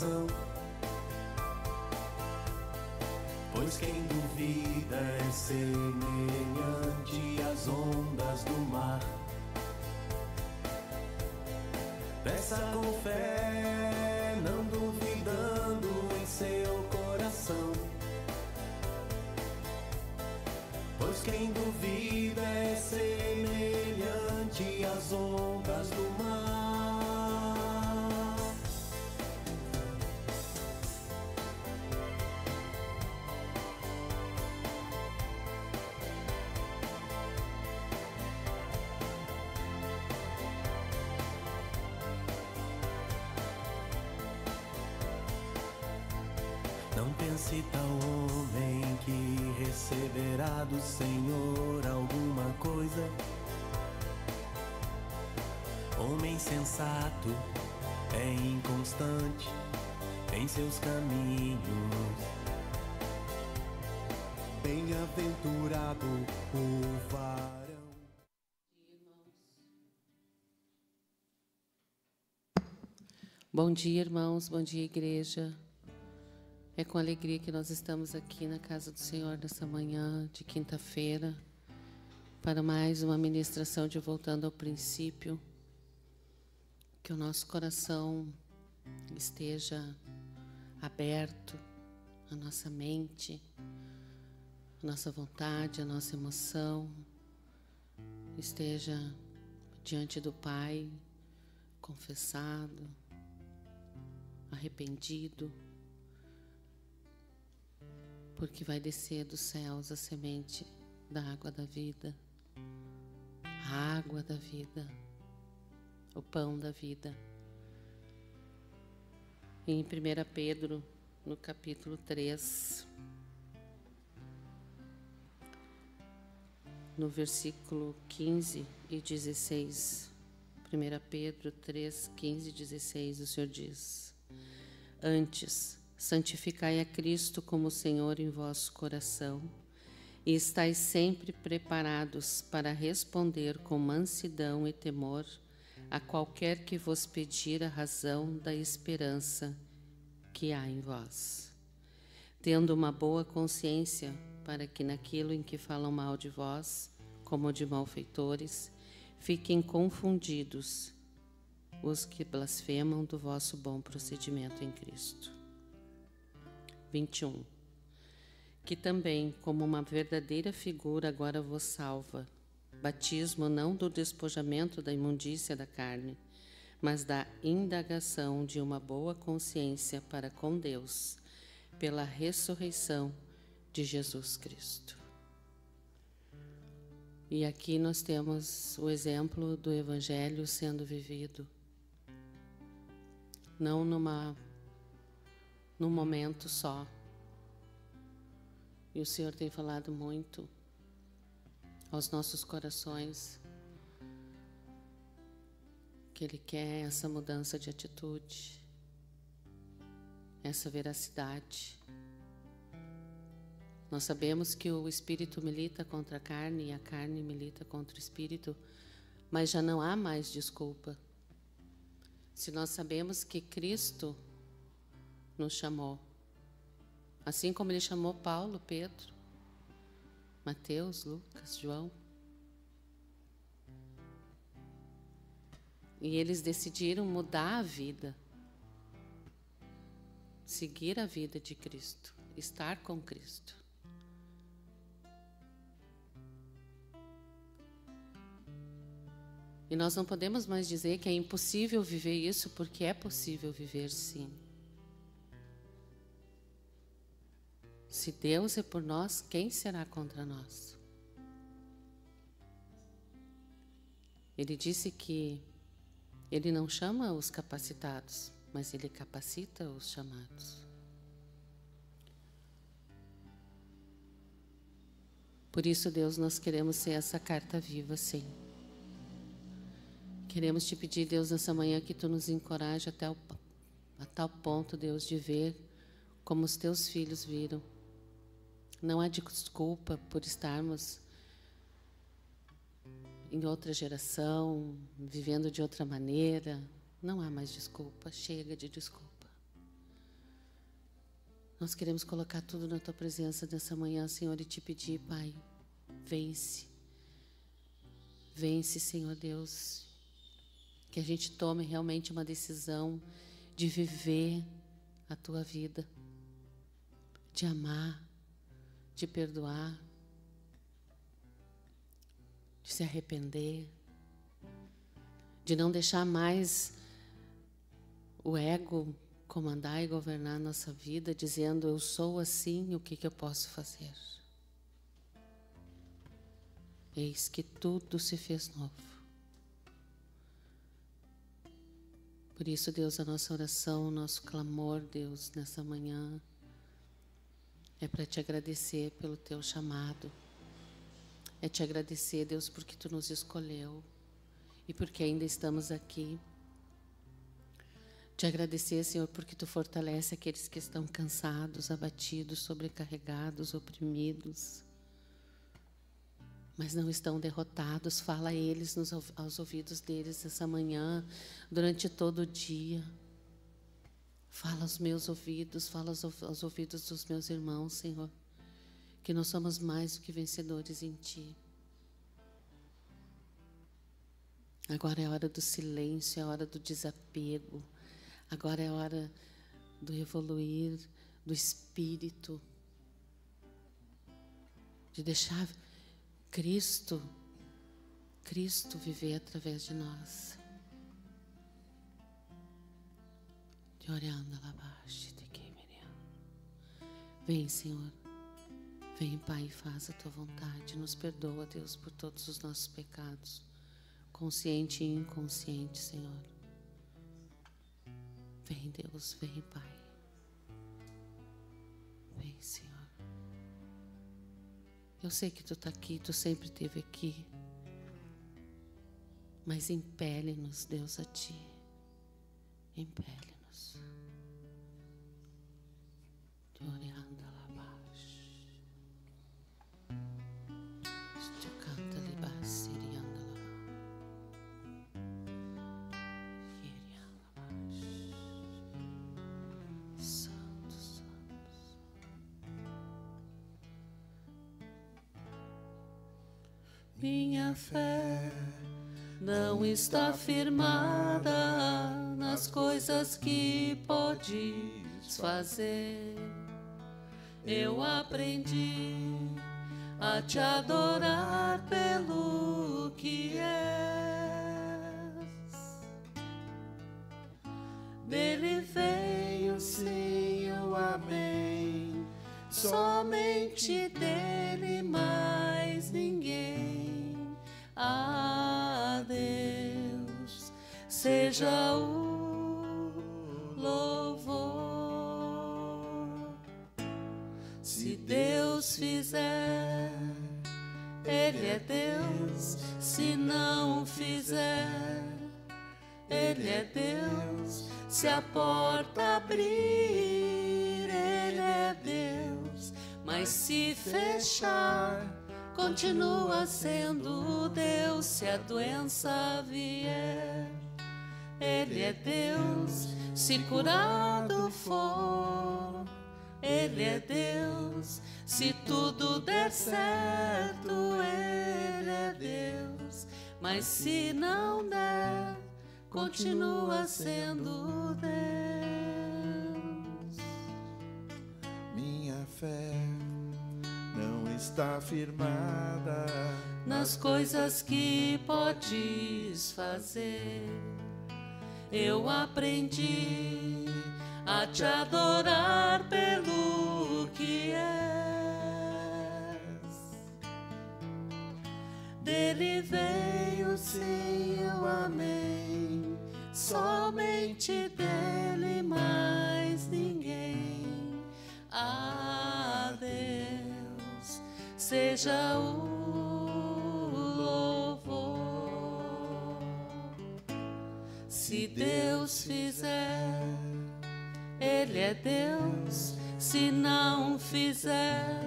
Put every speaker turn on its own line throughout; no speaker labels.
coração. Pois quem duvida é semelhante às ondas do mar. Peça com fé, não duvidando em seu coração. Pois quem duvida é semelhante às ondas do mar. Não pense tal homem que receberá do Senhor alguma coisa. Homem sensato é inconstante em seus caminhos. Bem-aventurado o varão.
Bom dia, irmãos. Bom dia, igreja. É com alegria que nós estamos aqui na casa do Senhor nessa manhã de quinta-feira para mais uma ministração de Voltando ao Princípio. Que o nosso coração esteja aberto, a nossa mente, a nossa vontade, a nossa emoção esteja diante do Pai, confessado, arrependido, porque vai descer dos céus a semente da água da vida, a água da vida, o pão da vida. Em 1 Pedro, no capítulo 3, no versículo 15 e 16, 1 Pedro 3, 15 e 16, o Senhor diz: Antes, santificai a Cristo como Senhor em vosso coração, e estais sempre preparados para responder com mansidão e temor a qualquer que vos pedir a razão da esperança que há em vós, tendo uma boa consciência, para que naquilo em que falam mal de vós, como de malfeitores, fiquem confundidos os que blasfemam do vosso bom procedimento em Cristo. 21. Que também, como uma verdadeira figura, agora vos salva, batismo não do despojamento da imundícia da carne, mas da indagação de uma boa consciência para com Deus, pela ressurreição de Jesus Cristo. E aqui nós temos o exemplo do Evangelho sendo vivido, não num momento só. E o Senhor tem falado muito aos nossos corações que Ele quer essa mudança de atitude, essa veracidade. Nós sabemos que o Espírito milita contra a carne e a carne milita contra o Espírito, mas já não há mais desculpa. Se nós sabemos que Cristo nos chamou, assim como Ele chamou Paulo, Pedro, Mateus, Lucas, João, e eles decidiram mudar a vida, seguir a vida de Cristo, estar com Cristo. E nós não podemos mais dizer que é impossível viver isso, porque é possível viver sim. Se Deus é por nós, quem será contra nós? Ele disse que Ele não chama os capacitados, mas Ele capacita os chamados. Por isso, Deus, nós queremos ser essa carta viva, sim. Queremos te pedir, Deus, nessa manhã que Tu nos encoraje a tal ponto, Deus, de ver como os Teus filhos viram. Não há desculpa por estarmos em outra geração, vivendo de outra maneira. Não há mais desculpa, chega de desculpa. Nós queremos colocar tudo na Tua presença nessa manhã, Senhor, e Te pedir, Pai, vence. Vence, Senhor Deus. Que a gente tome realmente uma decisão de viver a Tua vida, de amar, de perdoar, de se arrepender, de não deixar mais o ego comandar e governar a nossa vida, dizendo: eu sou assim, o que eu posso fazer? Eis que tudo se fez novo. Por isso, Deus, a nossa oração, o nosso clamor, Deus, nessa manhã, é para Te agradecer pelo Teu chamado. É Te agradecer, Deus, porque Tu nos escolheu e porque ainda estamos aqui. Te agradecer, Senhor, porque Tu fortalece aqueles que estão cansados, abatidos, sobrecarregados, oprimidos, mas não estão derrotados. Fala a eles, aos ouvidos deles essa manhã, durante todo o dia. Fala aos meus ouvidos, fala aos ouvidos dos meus irmãos, Senhor, que nós somos mais do que vencedores em Ti. Agora é a hora do silêncio, é a hora do desapego. Agora é a hora do evoluir do Espírito, de deixar Cristo viver através de nós. Vem, Senhor. Vem, Pai, e faz a Tua vontade. Nos perdoa, Deus, por todos os nossos pecados, consciente e inconsciente, Senhor. Vem, Deus, vem, Pai. Vem, Senhor. Eu sei que Tu está aqui, Tu sempre esteve aqui. Mas impele-nos, Deus, a Ti. Impele-nos.
Minha fé não está firmada nas coisas que podes fazer. Eu aprendi a Te adorar pelo que és. Dele veio sim o amém, somente dele, mais ninguém. A Deus seja o louvor. Se Deus fizer, Ele é Deus. Se não fizer, Ele é Deus. Se a porta abrir, Ele é Deus. Mas se fechar, continua sendo Deus. Se a doença vier, Ele é Deus. Se curado for, Ele é Deus. Se tudo der certo, Ele é Deus. Mas se não der, continua sendo Deus.
Minha fé não está firmada
nas coisas que podes fazer. Eu aprendi a Te adorar pelo que és. Dele veio sim o amém, somente dele, mais ninguém. A Deus seja o louvor. Se Deus fizer, Ele é Deus. Se não fizer,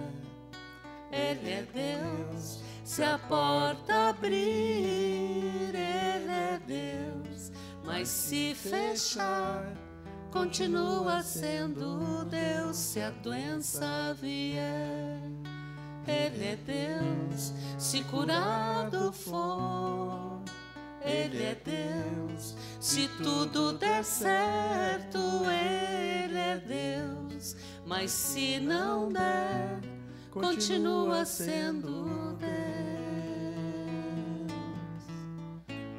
Ele é Deus. Se a porta abrir, Ele é Deus. Mas se fechar,
continua sendo Deus se a doença vier. Ele é Deus se curado for. Ele é Deus se tudo der certo. Ele é Deus, mas se não der, continua sendo Deus.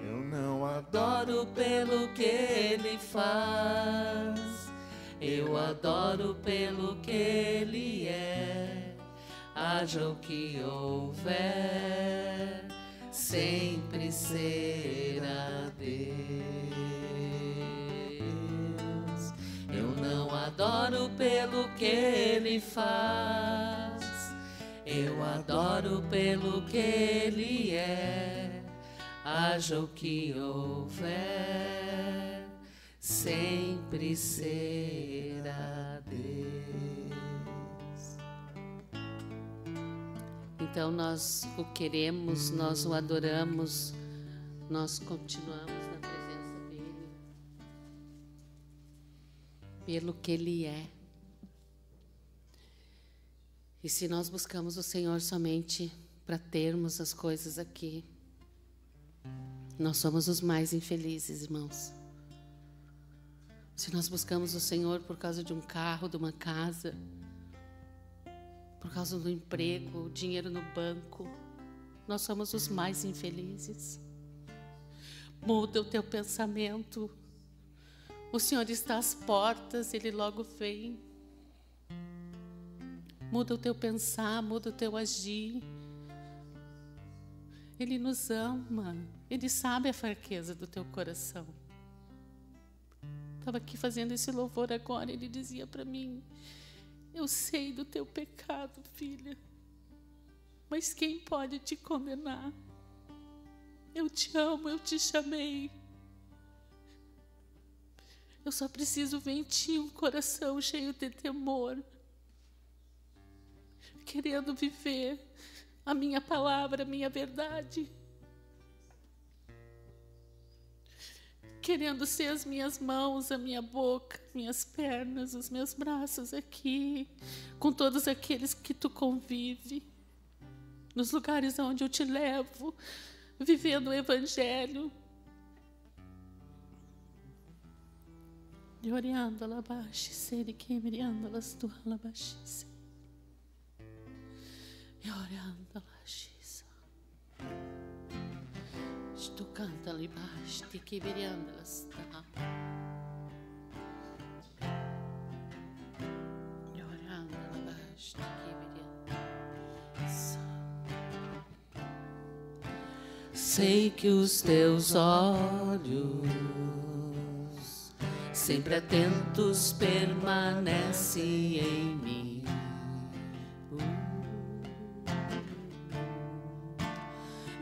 Eu não
Adoro pelo que Ele faz, eu adoro pelo que Ele é. Haja o que houver, sempre será Deus. Eu não adoro pelo que Ele faz, eu adoro pelo que Ele é. Haja o que houver, sempre será Deus. Então nós o queremos, nós o adoramos, nós continuamos na presença dEle, pelo que Ele é. E se nós buscamos o Senhor somente para termos as coisas aqui, nós somos os mais infelizes, irmãos. Se nós buscamos o Senhor por causa de um carro, de uma casa, por causa do emprego, dinheiro no banco, nós somos os mais infelizes. Muda o teu pensamento. O Senhor está às portas, Ele logo vem. Muda o teu pensar, muda o teu agir. Ele nos ama, Ele sabe a fraqueza do teu coração. Estava aqui fazendo esse louvor agora, Ele dizia para mim: eu sei do teu pecado, filha, mas quem pode te condenar? Eu te amo, eu te chamei. Eu só preciso ver em ti um coração cheio de temor, querendo viver a minha palavra, a minha verdade, querendo ser as minhas mãos, a minha boca, minhas pernas, os meus braços aqui, com todos aqueles que tu convive, nos lugares onde eu te levo, vivendo o Evangelho. E orando a labaxe, ser que me anda las tu labaxe. E orando a labaxe. Tu canta ali baixo, te que virando las ta. E orando a labaxe, te que virando. Sei que os teus olhos, sempre atentos, permanecem em mim.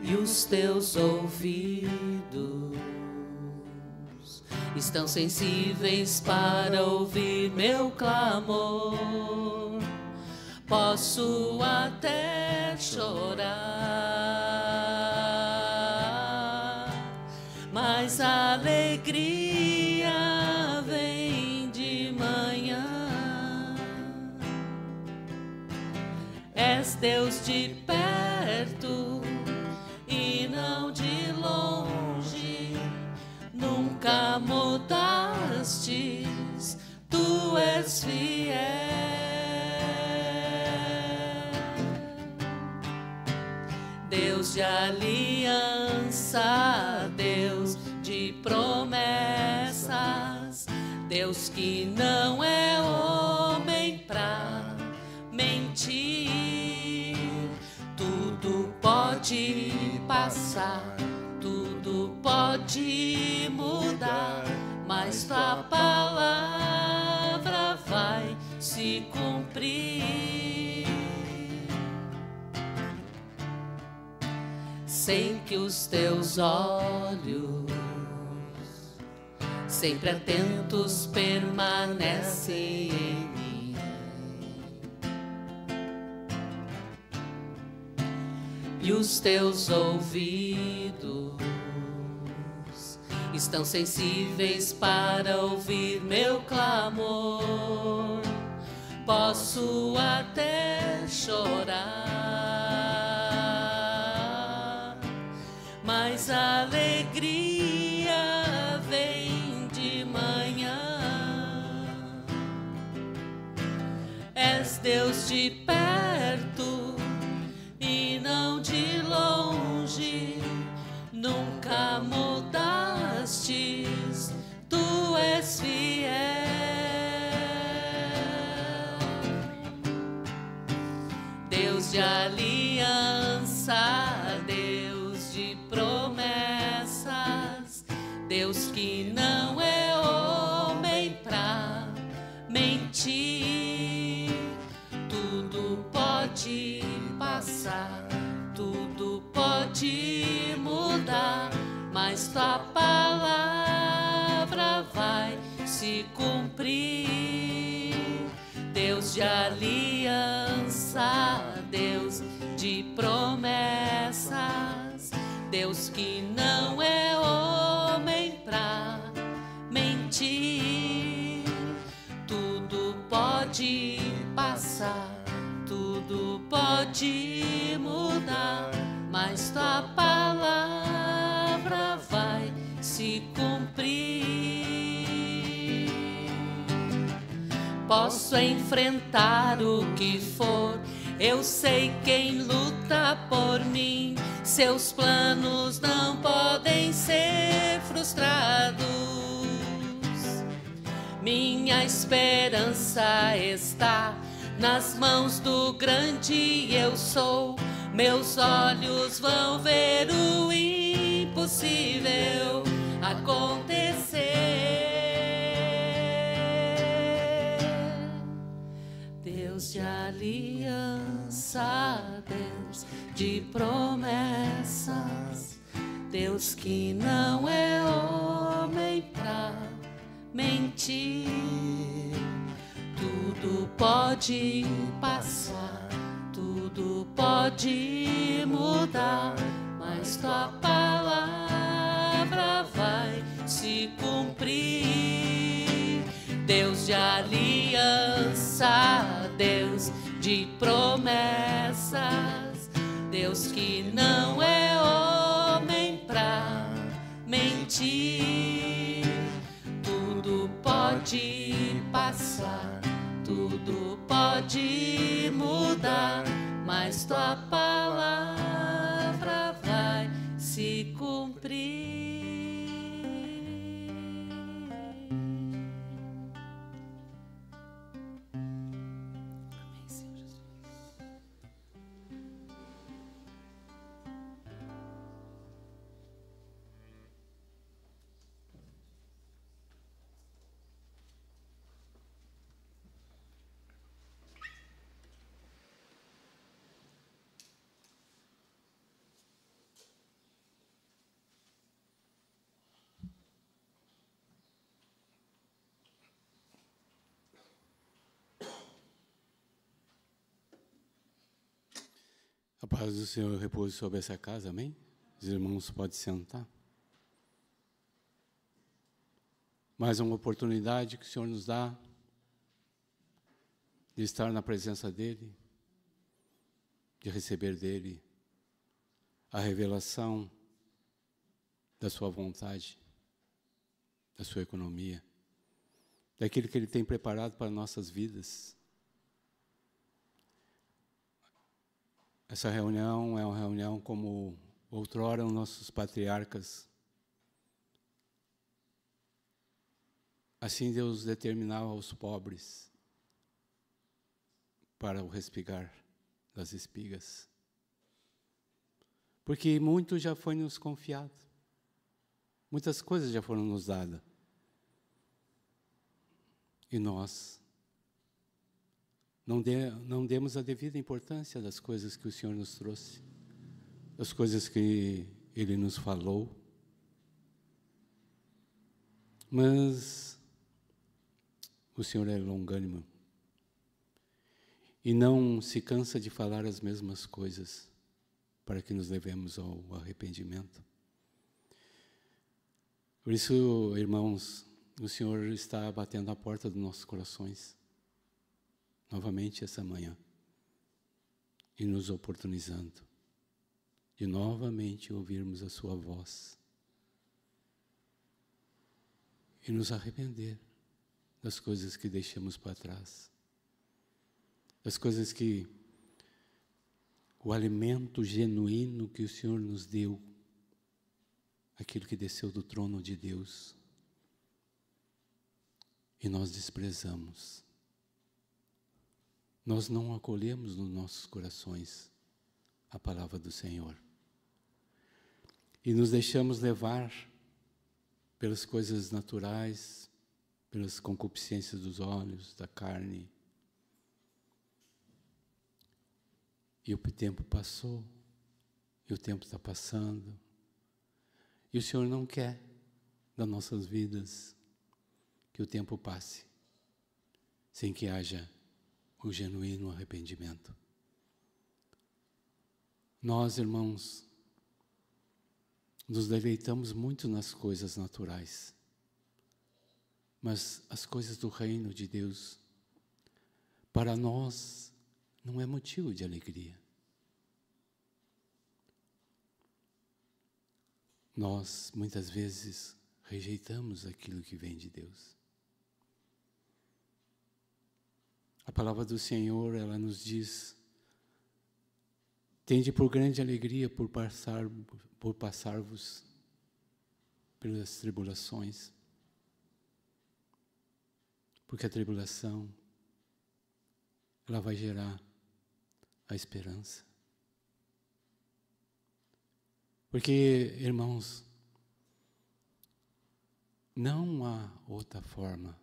E os teus ouvidos estão sensíveis para ouvir meu clamor. Posso até chorar, mas a alegria vem de manhã. És Deus de perto e não de longe, nunca mudastes, tu és fiel. Deus de aliança, Deus de promessas, Deus que não é homem pra mentir. Tudo pode passar, tudo pode mudar, mas tua palavra vai se cumprir. Sei que os teus olhos, sempre atentos, permanecem em mim. E os teus ouvidos estão sensíveis para ouvir meu clamor. Posso até chorar, mas a alegria vem de manhã. És Deus de perto e não de longe, nunca mudastes, tu és fiel. Deus de aliança, Deus de promessas, Deus que não é homem pra mentir. Tudo pode passar, tudo pode mudar, mas tua palavra vai se cumprir. Deus de aliança, Deus de promessas, Deus que não é homem pra mentir. Tudo pode passar, tudo pode mudar, mas tua palavra vai se cumprir. Posso enfrentar o que for, eu sei quem luta por mim. Seus planos não podem ser frustrados. Minha esperança está nas mãos do grande eu sou. Meus olhos vão ver o impossível acontecer. Deus de aliança, Deus de promessas, Deus que não é homem pra mentir. Tudo pode passar, tudo pode mudar, mas tua palavra vai se cumprir. Deus de aliança, Deus de promessas, Deus que não é homem pra mentir. Tudo pode passar, tudo pode mudar, mas tua palavra vai se cumprir. Amém, Senhor Jesus.
A paz do Senhor repouse sobre essa casa, amém? Os irmãos podem sentar. Mais uma oportunidade que o Senhor nos dá de estar na presença dEle, de receber dEle a revelação da sua vontade, da sua economia, daquilo que Ele tem preparado para nossas vidas. Essa reunião é uma reunião como outrora os nossos patriarcas. Assim Deus determinava aos pobres para o respigar das espigas. Porque muito já foi nos confiado. Muitas coisas já foram nos dadas. E nós não demos a devida importância das coisas que o Senhor nos trouxe, das coisas que Ele nos falou. Mas o Senhor é longânimo e não se cansa de falar as mesmas coisas para que nos levemos ao arrependimento. Por isso, irmãos, o Senhor está batendo a porta dos nossos corações, novamente essa manhã, e nos oportunizando de novamente ouvirmos a sua voz e nos arrepender das coisas que deixamos para trás, das coisas que o alimento genuíno que o Senhor nos deu, aquilo que desceu do trono de Deus, e nós desprezamos. Nós não acolhemos nos nossos corações a palavra do Senhor. E nos deixamos levar pelas coisas naturais, pelas concupiscências dos olhos, da carne. E o tempo passou, e o tempo está passando, e o Senhor não quer das nossas vidas que o tempo passe sem que haja o genuíno arrependimento. Nós, irmãos, nos deleitamos muito nas coisas naturais, mas as coisas do reino de Deus, para nós, não é motivo de alegria. Nós, muitas vezes, rejeitamos aquilo que vem de Deus. A palavra do Senhor, ela nos diz: tende por grande alegria por passar-vos pelas tribulações, porque a tribulação, ela vai gerar a esperança. Porque, irmãos, não há outra forma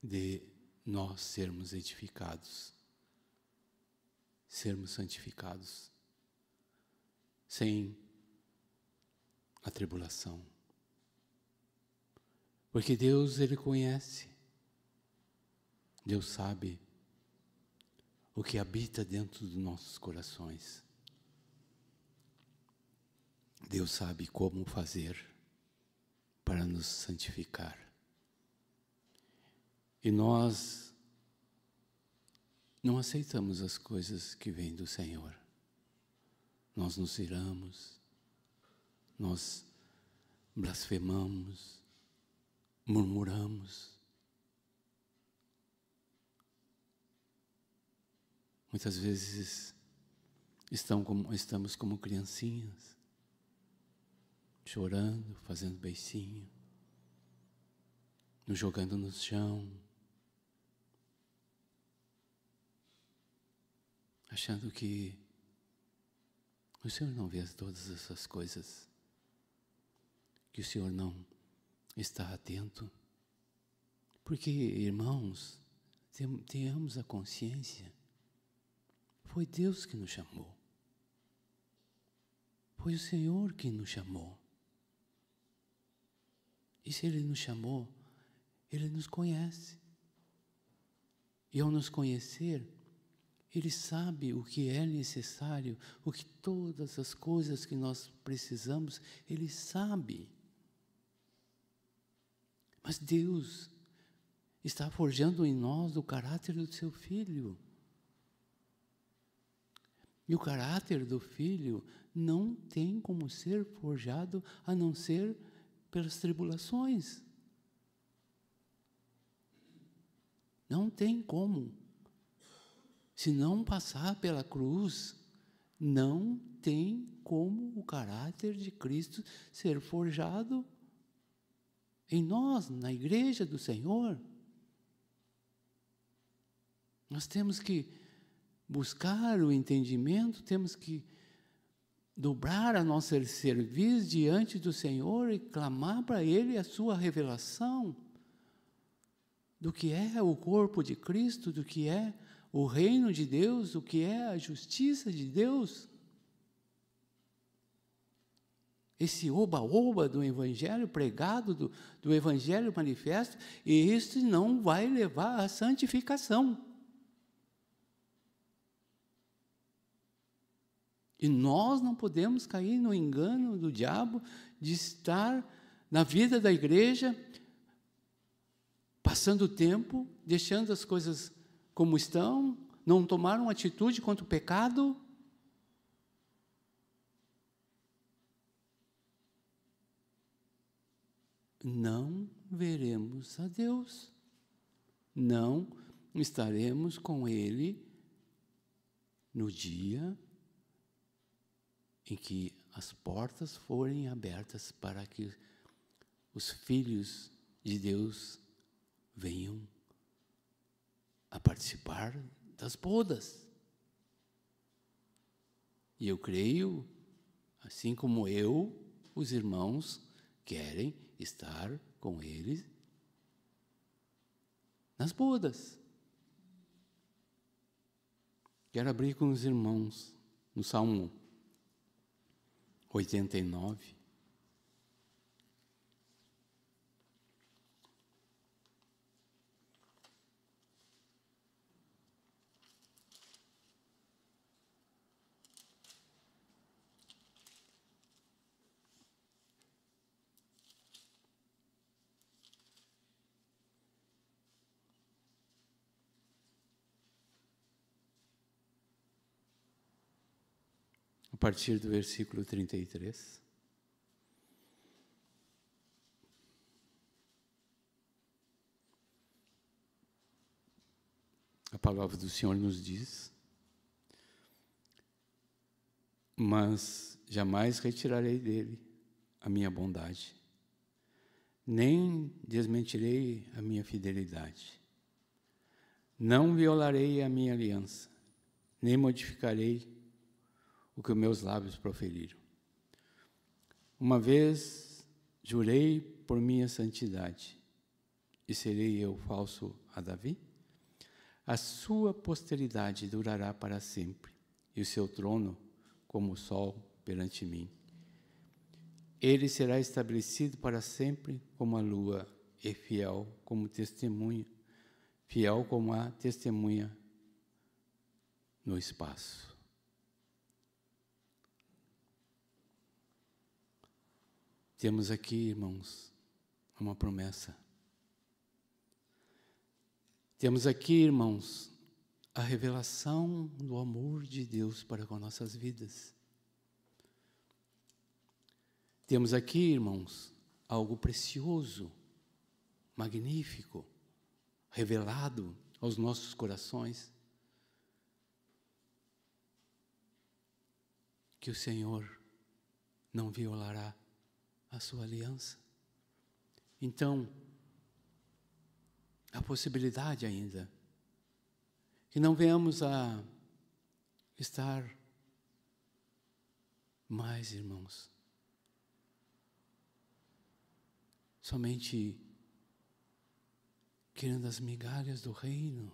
de nós sermos edificados, sermos santificados, sem a tribulação. Porque Deus, Ele conhece, Deus sabe o que habita dentro dos nossos corações. Deus sabe como fazer para nos santificar. E nós não aceitamos as coisas que vêm do Senhor. Nós nos iramos, nós blasfemamos, murmuramos. Muitas vezes estamos como criancinhas, chorando, fazendo beicinho, nos jogando no chão, achando que o Senhor não vê todas essas coisas, que o Senhor não está atento. Porque, irmãos, tenhamos a consciência, foi Deus que nos chamou, foi o Senhor que nos chamou. E se Ele nos chamou, Ele nos conhece. E ao nos conhecer, Ele sabe o que é necessário, o que todas as coisas que nós precisamos, Ele sabe. Mas Deus está forjando em nós o caráter do seu Filho. E o caráter do Filho não tem como ser forjado a não ser pelas tribulações. Não tem como. Se não passar pela cruz, não tem como o caráter de Cristo ser forjado em nós, na igreja do Senhor. Nós temos que buscar o entendimento, temos que dobrar a nossa serviço diante do Senhor e clamar para Ele a sua revelação do que é o corpo de Cristo, do que é o reino de Deus, o que é a justiça de Deus. Esse oba-oba do Evangelho pregado, do Evangelho manifesto, e isso não vai levar à santificação. E nós não podemos cair no engano do diabo de estar na vida da igreja, passando o tempo, deixando as coisas como estão, não tomaram atitude contra o pecado. Não veremos a Deus, não estaremos com Ele no dia em que as portas forem abertas para que os filhos de Deus venham a participar das bodas. E eu creio, assim como eu, os irmãos querem estar com eles nas bodas. Quero abrir com os irmãos no Salmo 89. A partir do versículo 33. A palavra do Senhor nos diz: mas jamais retirarei dele a minha bondade, nem desmentirei a minha fidelidade. Não violarei a minha aliança, nem modificarei o que os meus lábios proferiram. Uma vez jurei por minha santidade, e serei eu falso a Davi? A sua posteridade durará para sempre, e o seu trono como o sol perante mim. Ele será estabelecido para sempre como a lua, e fiel como testemunha, fiel como a testemunha no espaço. Temos aqui, irmãos, uma promessa. Temos aqui, irmãos, a revelação do amor de Deus para com nossas vidas. Temos aqui, irmãos, algo precioso, magnífico, revelado aos nossos corações. Que o Senhor não violará a sua aliança. Então, a possibilidade ainda que não venhamos a estar mais, irmãos, somente querendo as migalhas do reino.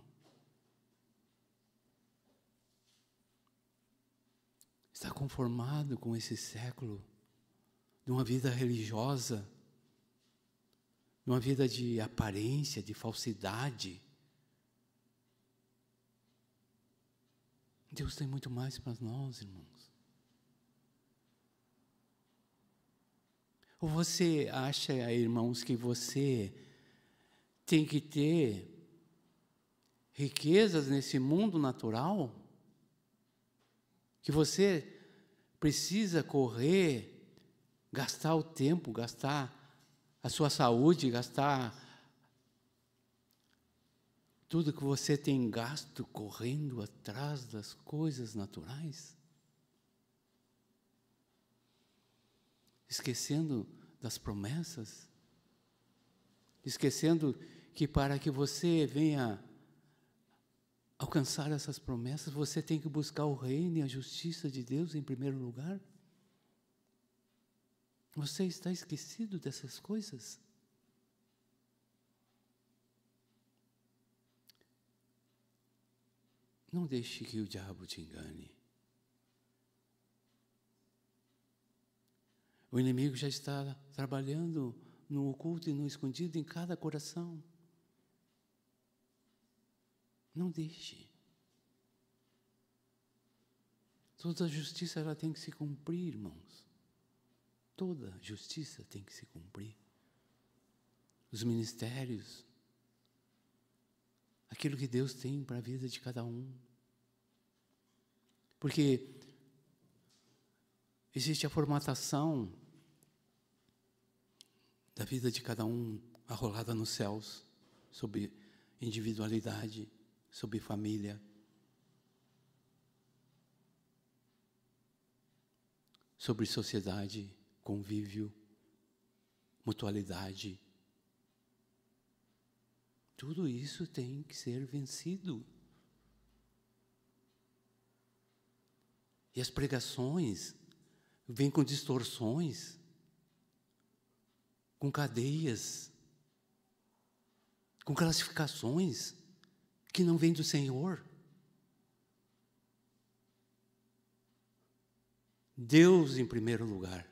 Está conformado com esse século de uma vida religiosa, de uma vida de aparência, de falsidade. Deus tem muito mais para nós, irmãos. Ou você acha, irmãos, que você tem que ter riquezas nesse mundo natural? Que você precisa correr, gastar o tempo, gastar a sua saúde, gastar tudo que você tem gasto correndo atrás das coisas naturais? Esquecendo das promessas? Esquecendo que para que você venha alcançar essas promessas, você tem que buscar o reino e a justiça de Deus em primeiro lugar? Você está esquecido dessas coisas? Não deixe que o diabo te engane. O inimigo já está trabalhando no oculto e no escondido em cada coração. Não deixe. Toda a justiça ela tem que se cumprir, irmãos. Toda justiça tem que se cumprir. os ministérios, aquilo que Deus tem para a vida de cada um. Porque existe a formatação da vida de cada um arrolada nos céus, sobre individualidade, sobre família, sobre sociedade, convívio, mutualidade. Tudo isso tem que ser vencido. E as pregações vêm com distorções, com cadeias, com classificações que não vêm do Senhor. Deus em primeiro lugar,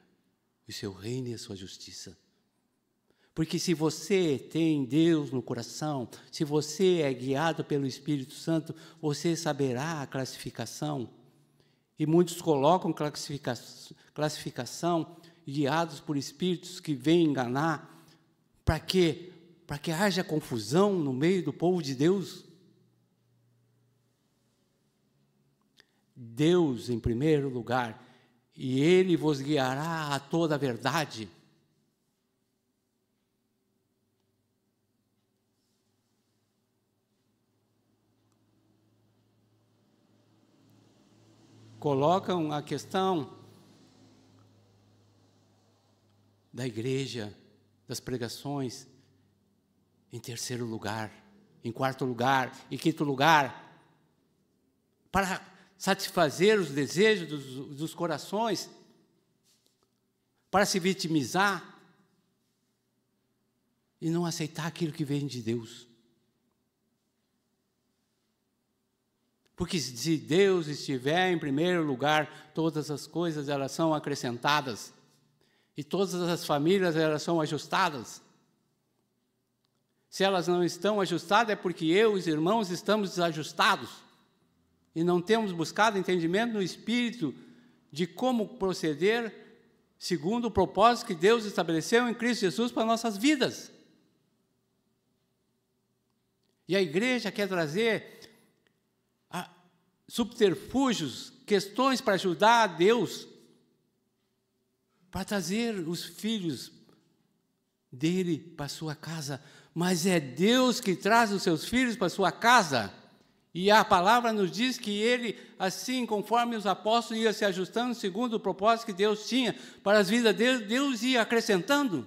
o seu reino e a sua justiça. Porque se você tem Deus no coração, se você é guiado pelo Espírito Santo, você saberá a classificação. E muitos colocam classificação guiados por espíritos que vêm enganar. Para quê? Para que haja confusão no meio do povo de Deus. Deus em primeiro lugar, e Ele vos guiará a toda a verdade. Colocam a questão da igreja, das pregações, em terceiro lugar, em quarto lugar, em quinto lugar, para satisfazer os desejos dos corações, para se vitimizar e não aceitar aquilo que vem de Deus. Porque se Deus estiver em primeiro lugar, todas as coisas elas são acrescentadas. E todas as famílias elas são ajustadas. Se elas não estão ajustadas é porque eu e os irmãos estamos desajustados. E não temos buscado entendimento no Espírito de como proceder segundo o propósito que Deus estabeleceu em Cristo Jesus para nossas vidas. E a igreja quer trazer subterfúgios, questões para ajudar a Deus, para trazer os filhos dele para a sua casa. Mas é Deus que traz os seus filhos para a sua casa. E a palavra nos diz que ele, assim, conforme os apóstolos iam se ajustando, segundo o propósito que Deus tinha para as vidas deles, Deus ia acrescentando.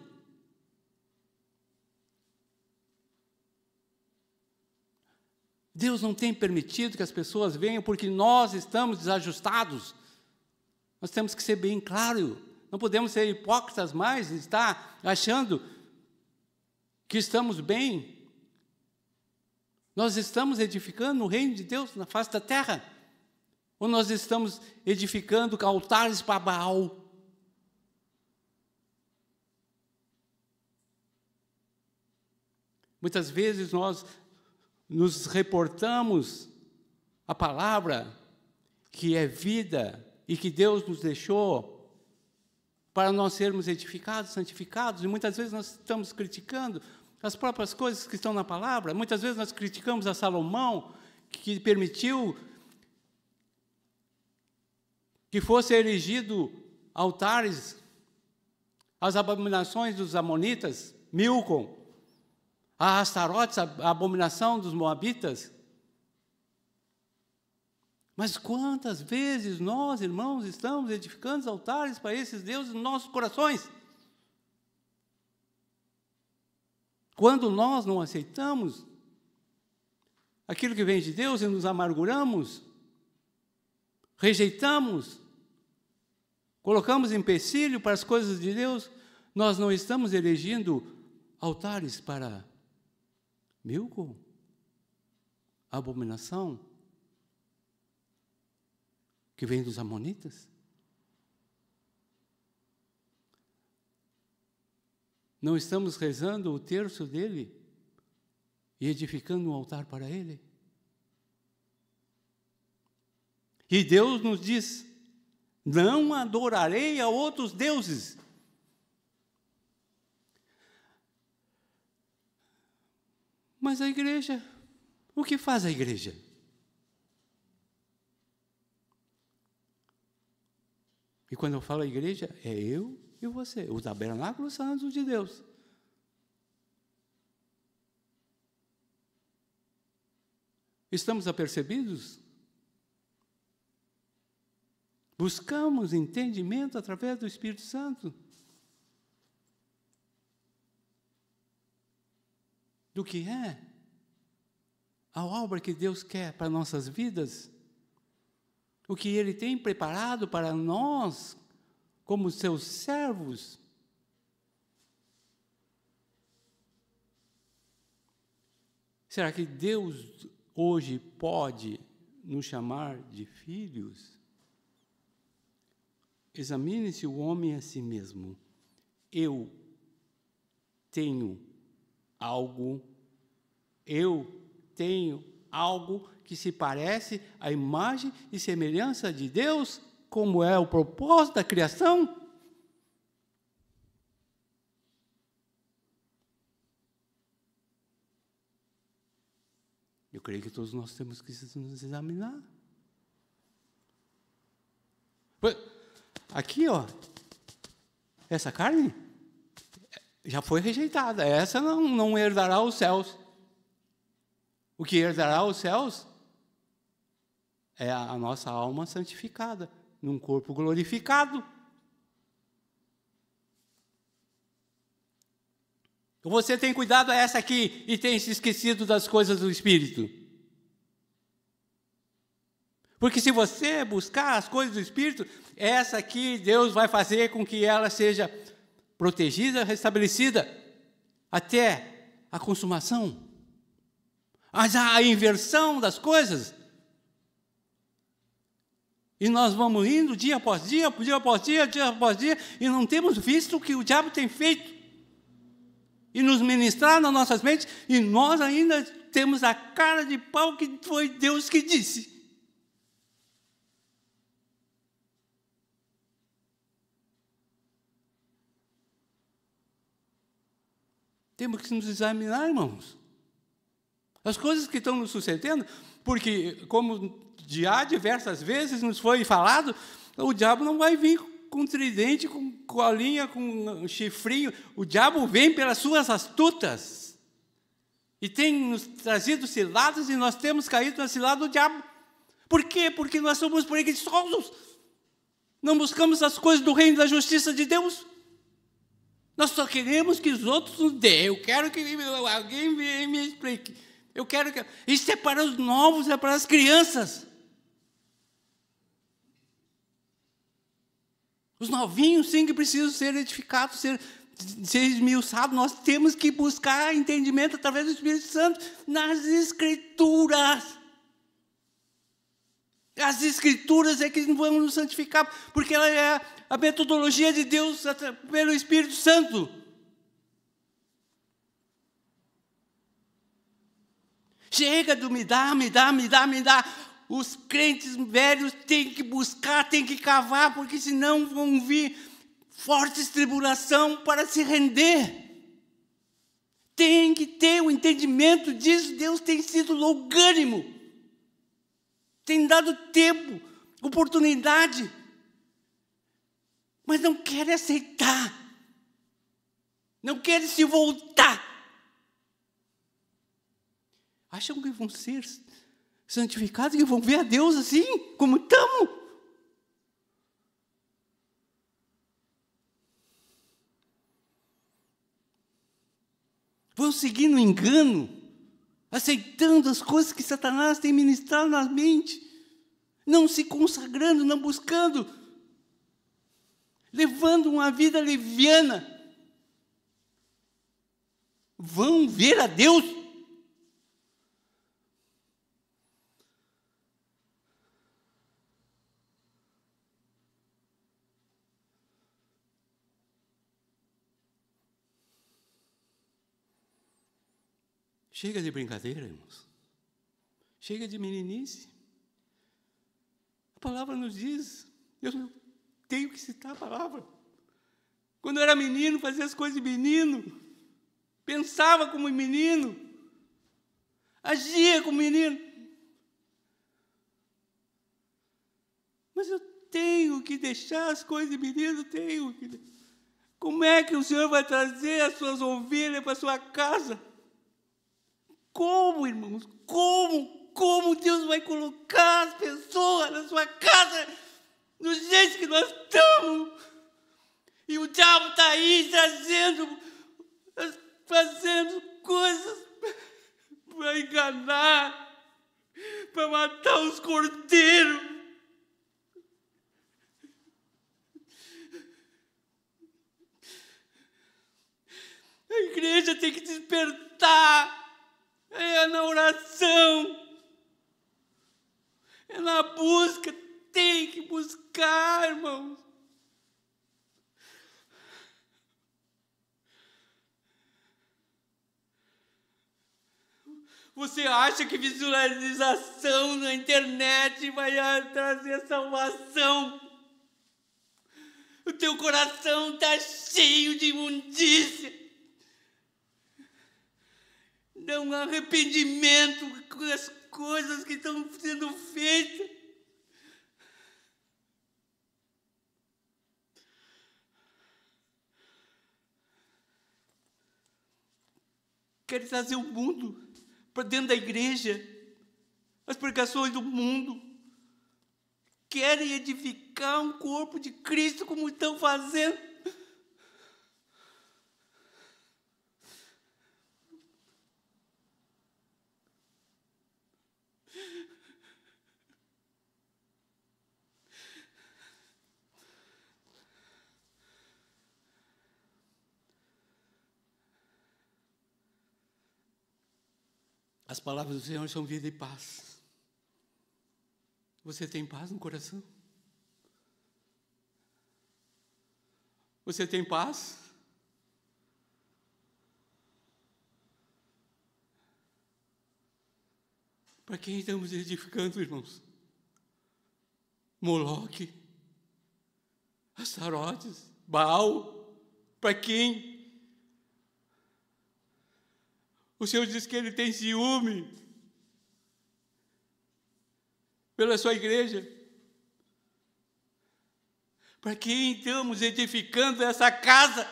Deus não tem permitido que as pessoas venham porque nós estamos desajustados. Nós temos que ser bem claro. Não podemos ser hipócritas mais e estar achando que estamos bem. Nós estamos edificando o reino de Deus na face da terra? Ou nós estamos edificando altares para Baal? Muitas vezes nós nos reportamos a palavra que é vida e que Deus nos deixou para nós sermos edificados, santificados, e muitas vezes nós estamos criticando as próprias coisas que estão na palavra. Muitas vezes nós criticamos a Salomão, que permitiu que fosse erigido altares às abominações dos amonitas, Milcom, a Astarotes, a abominação dos moabitas. Mas quantas vezes nós, irmãos, estamos edificando os altares para esses deuses nos nossos corações? Quando nós não aceitamos aquilo que vem de Deus e nos amarguramos, rejeitamos, colocamos empecilho para as coisas de Deus, nós não estamos erigindo altares para Milcom, a abominação que vem dos amonitas? Não estamos rezando o terço dele e edificando um altar para ele? E Deus nos diz: não adorarei a outros deuses. Mas a igreja, o que faz a igreja? E quando eu falo a igreja, é eu e você, o tabernáculo santo de Deus. Estamos apercebidos? Buscamos entendimento através do Espírito Santo do que é a obra que Deus quer para nossas vidas, o que Ele tem preparado para nós como seus servos. Será que Deus hoje pode nos chamar de filhos? Examine-se o homem a si mesmo. Eu tenho algo que se parece à imagem e semelhança de Deus, como é o propósito da criação? Eu creio que todos nós temos que nos examinar. Aqui, ó, essa carne já foi rejeitada. Essa não herdará os céus. O que herdará os céus é a nossa alma santificada, num corpo glorificado. Você tem cuidado a essa aqui e tem se esquecido das coisas do Espírito. Porque se você buscar as coisas do Espírito, essa aqui Deus vai fazer com que ela seja protegida, restabelecida, até a consumação. Mas a inversão das coisas. E nós vamos indo dia após dia, dia após dia, dia após dia, e não temos visto o que o diabo tem feito. E nos ministrar nas nossas mentes, e nós ainda temos a cara de pau que foi Deus que disse. Temos que nos examinar, irmãos. As coisas que estão nos sucedendo, porque, como já diversas vezes nos foi falado, o diabo não vai vir com tridente, com colinha, com chifrinho. O diabo vem pelas suas astutas. E tem nos trazido ciladas e nós temos caído na cilada do diabo. Por quê? Porque nós somos preguiçosos. Não buscamos as coisas do reino da justiça de Deus. Nós só queremos que os outros nos dêem. Eu quero que alguém me explique. Eu quero que... Isso é para os novos, é para as crianças. Os novinhos, sim, que precisam ser edificados, ser esmiuçados. Nós temos que buscar entendimento através do Espírito Santo nas Escrituras. As Escrituras é que vão nos santificar, porque ela é a metodologia de Deus pelo Espírito Santo. Chega do me dá. Os crentes velhos têm que buscar, têm que cavar, porque senão vão vir fortes tribulação para se render. Tem que ter o entendimento disso. Deus tem sido longânimo. Tem dado tempo, oportunidade. Mas não quer aceitar. Não quer se voltar. Acham que vão ser santificados, que vão ver a Deus assim, como estamos? Vão seguir no engano, aceitando as coisas que Satanás tem ministrado na mente, não se consagrando, não buscando, levando uma vida leviana. Vão ver a Deus. Chega de brincadeira, irmãos. Chega de meninice. A palavra nos diz, eu tenho que citar a palavra. Quando eu era menino, fazia as coisas de menino. Pensava como menino. agia com o menino. Mas eu tenho que deixar as coisas de menino, tenho que... Como é que o Senhor vai trazer as suas ovelhas para a sua casa? Como, irmãos? Como Deus vai colocar as pessoas na sua casa do jeito que nós estamos? E o diabo está aí fazendo coisas para enganar, para matar os cordeiros. A igreja tem que despertar. É na oração. É na busca. Tem que buscar, irmãos. Você acha que visualização na internet vai trazer salvação? O teu coração está cheio de imundícia. Não há arrependimento com as coisas que estão sendo feitas. Querem trazer o mundo para dentro da igreja, as pregações do mundo. Querem edificar um corpo de Cristo como estão fazendo. As palavras do Senhor são vida e paz. Você tem paz no coração? Você tem paz? Para quem estamos edificando, irmãos? Moloque, Astarotes, Baal, para quem? O Senhor diz que Ele tem ciúme pela sua igreja. Para quem estamos edificando essa casa?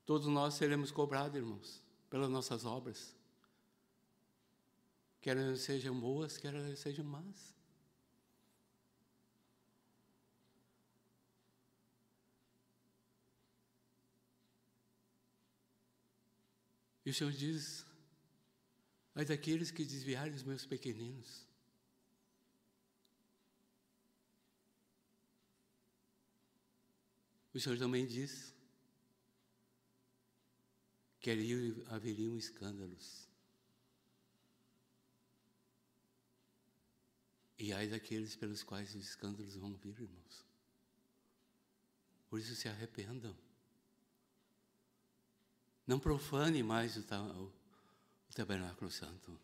Todos nós seremos cobrados, irmãos, pelas nossas obras. Quer elas sejam boas, quer elas sejam más. E o Senhor diz: ai daqueles que desviarem os meus pequeninos. O Senhor também diz que ali haveriam escândalos. E ai daqueles pelos quais os escândalos vão vir, irmãos. Por isso se arrependam. Não profane mais o tabernáculo santo.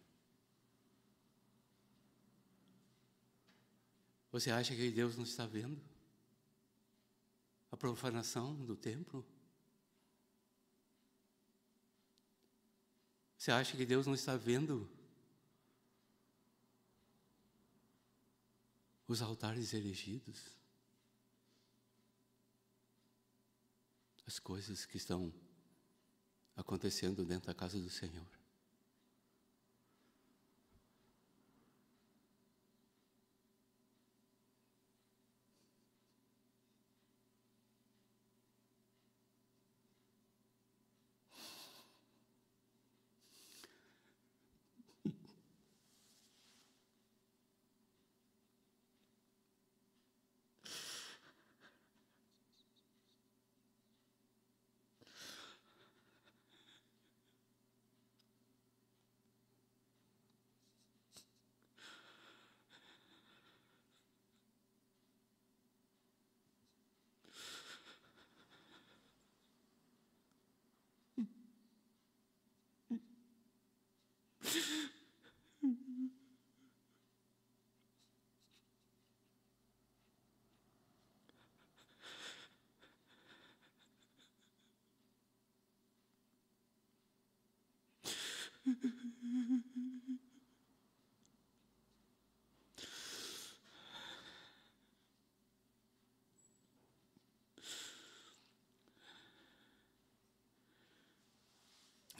Você acha que Deus não está vendo a profanação do templo? Você acha que Deus não está vendo os altares erigidos? As coisas que estão acontecendo dentro da casa do Senhor.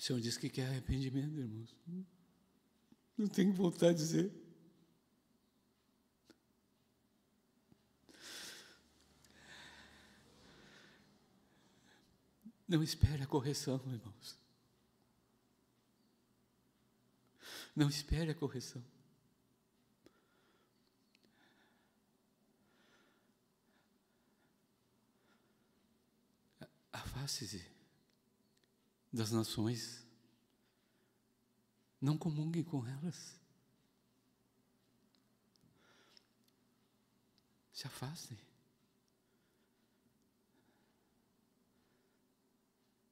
Senhor diz que quer arrependimento, irmãos. Não tem que voltar a dizer. Não espere a correção, irmãos. Não espere a correção. Afaste-se das nações. Não comungue com elas. Se afastem.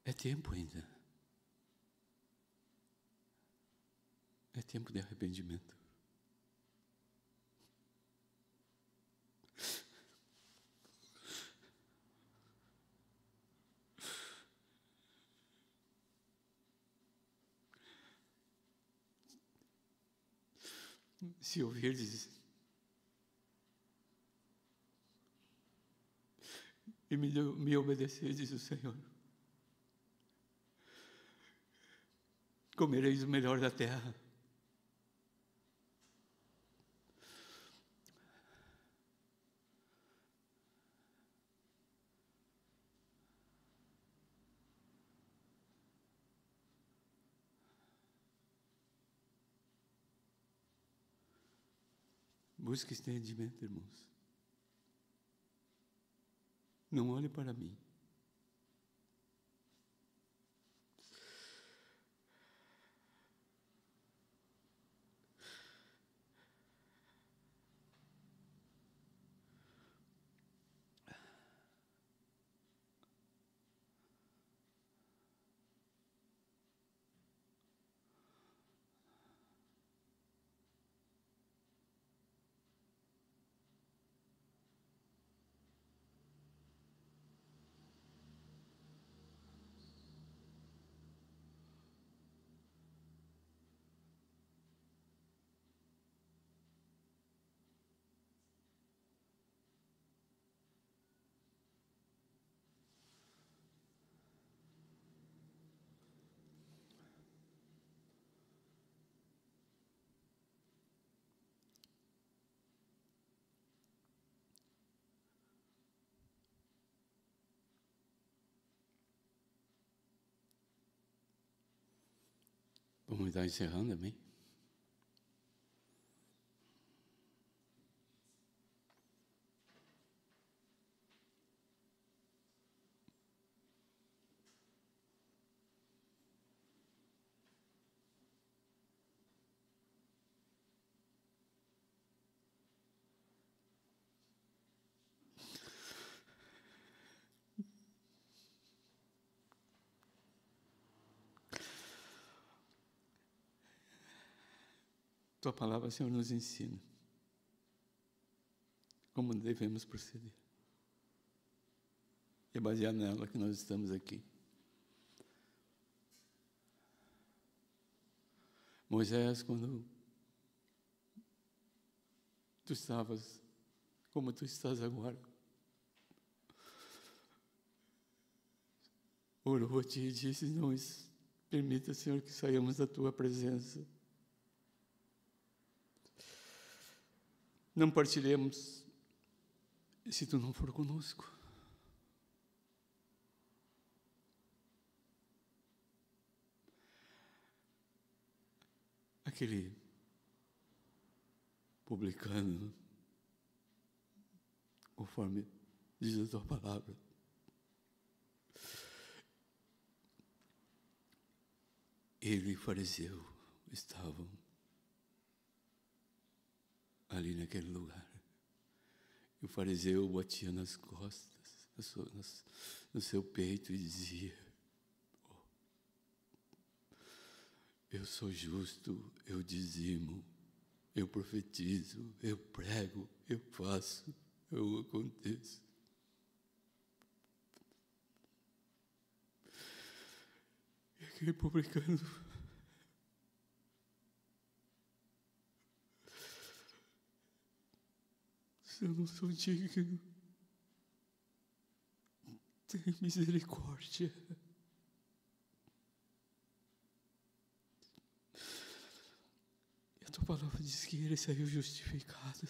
É tempo ainda. É tempo de arrependimento. Se ouvirdes e me obedecerdes, o Senhor, comereis o melhor da terra. Busque entendimento, irmãos. Não olhe para mim. Vamos estar encerrando, amém? Tua palavra, Senhor, nos ensina como devemos proceder. É baseado nela que nós estamos aqui. Moisés, quando tu estavas como tu estás agora, orou a ti e disse: não permita, Senhor, que saiamos da tua presença. Não partilhemos se tu não for conosco. Aquele publicano, conforme diz a tua palavra, ele e o fariseu estavam ali naquele lugar. E o fariseu batia nas costas, no seu peito e dizia: eu sou justo, eu dizimo, eu profetizo, eu prego, eu faço, eu aconteço. E aquele publicano eu não sou digno, tem misericórdia. A tua palavra diz que ele saiu justificado.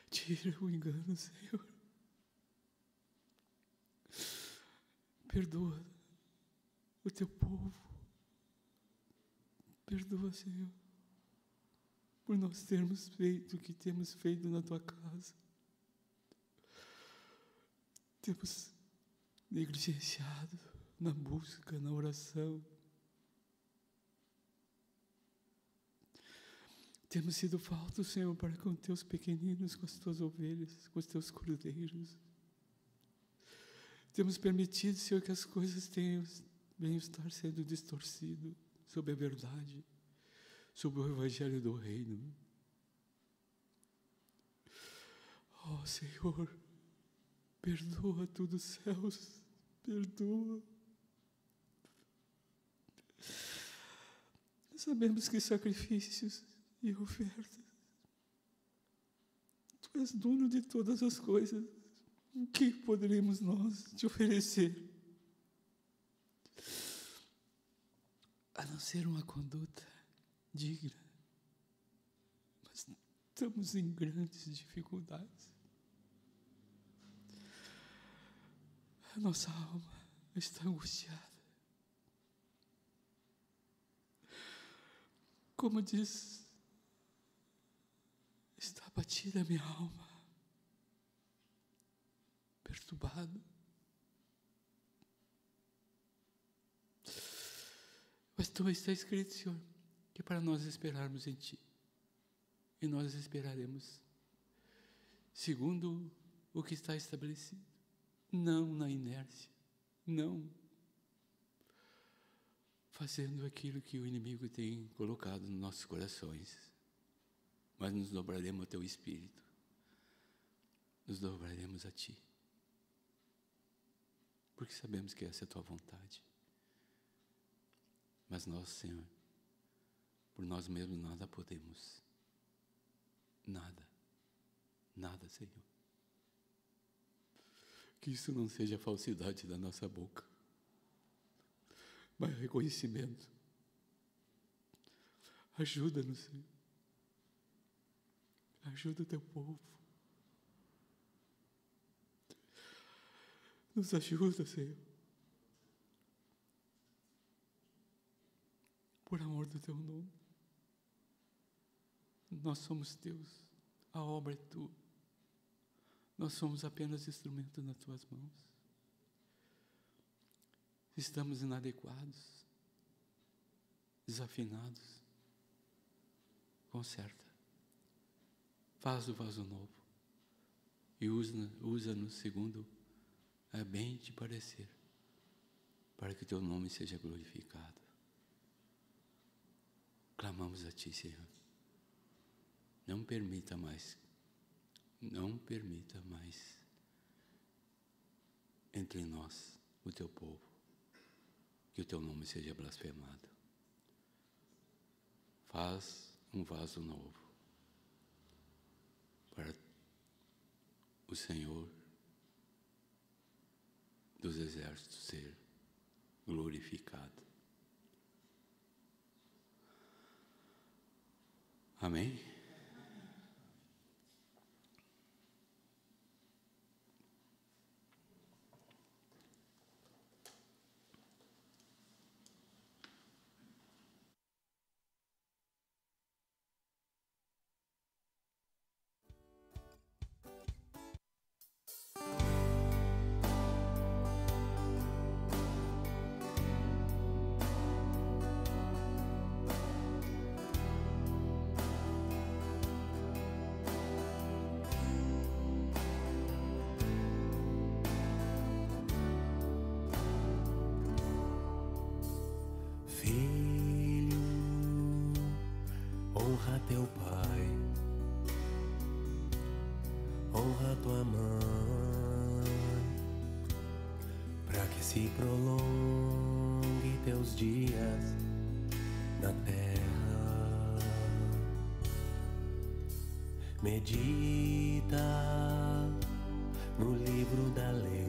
Tira o engano, Senhor. Perdoa o teu povo. Perdoa, Senhor, por nós termos feito o que temos feito na tua casa. Temos negligenciado na busca, na oração. Temos sido faltos, Senhor, para com teus pequeninos, com as tuas ovelhas, com os teus cordeiros. Temos permitido, Senhor, que as coisas venham estar sendo distorcidas sobre a verdade, sobre o Evangelho do Reino. Oh, Senhor, perdoa tudo, céus, perdoa. Sabemos que sacrifícios e ofertas, Tu és dono de todas as coisas. O que poderemos nós te oferecer? A não ser uma conduta digna. Mas estamos em grandes dificuldades. A nossa alma está angustiada. Como diz, está abatida a minha alma, perturbada. Mas também está escrito, Senhor, que para nós esperarmos em Ti, e nós esperaremos segundo o que está estabelecido, não na inércia, não fazendo aquilo que o inimigo tem colocado nos nossos corações, mas nos dobraremos ao Teu Espírito, nos dobraremos a Ti, porque sabemos que essa é a Tua vontade. Mas nós, Senhor, por nós mesmos nada podemos, nada, Senhor. Que isso não seja falsidade da nossa boca, mas reconhecimento. Ajuda-nos, Senhor. Ajuda o Teu povo. Nos ajuda, Senhor. Por amor do Teu nome. Nós somos Teus, a obra é Tua. Nós somos apenas instrumentos nas Tuas mãos. Estamos inadequados, desafinados. Conserta. Faz o vaso novo e usa-nos segundo a bem te parecer, para que o Teu nome seja glorificado. Clamamos a Ti, Senhor. Não permita mais entre nós, o Teu povo, que o Teu nome seja blasfemado. Faz um vaso novo para o Senhor dos exércitos ser glorificado. Amém?
Honra teu pai, honra tua mãe, para que se prolongue teus dias na terra. Medita no livro da lei,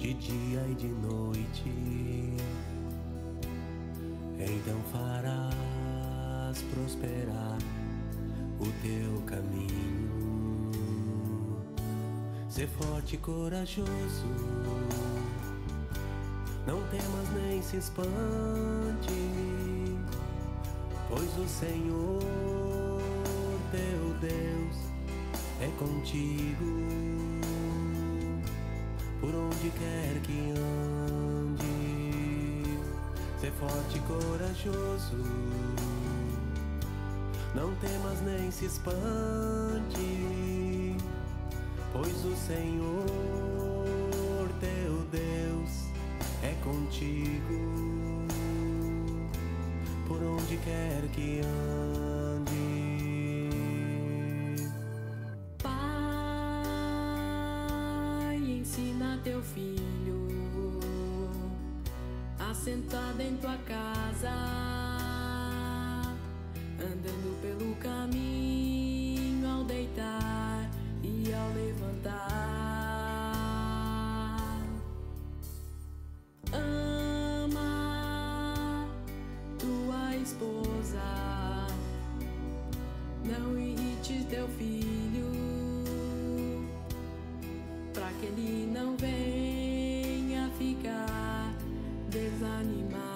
de dia e de noite. Então farás prosperar o teu caminho. Sê forte e corajoso, não temas nem se espante, pois o Senhor teu Deus é contigo, por onde quer que ande. Sê forte e corajoso, não temas nem se espante, pois o Senhor teu Deus é contigo, por onde quer que ande.
Pai, ensina teu filho a sentar em tua casa, andando pelo caminho ao deitar e ao levantar. Ama tua esposa, não irrites teu filho, pra que ele não venha ficar desanimado.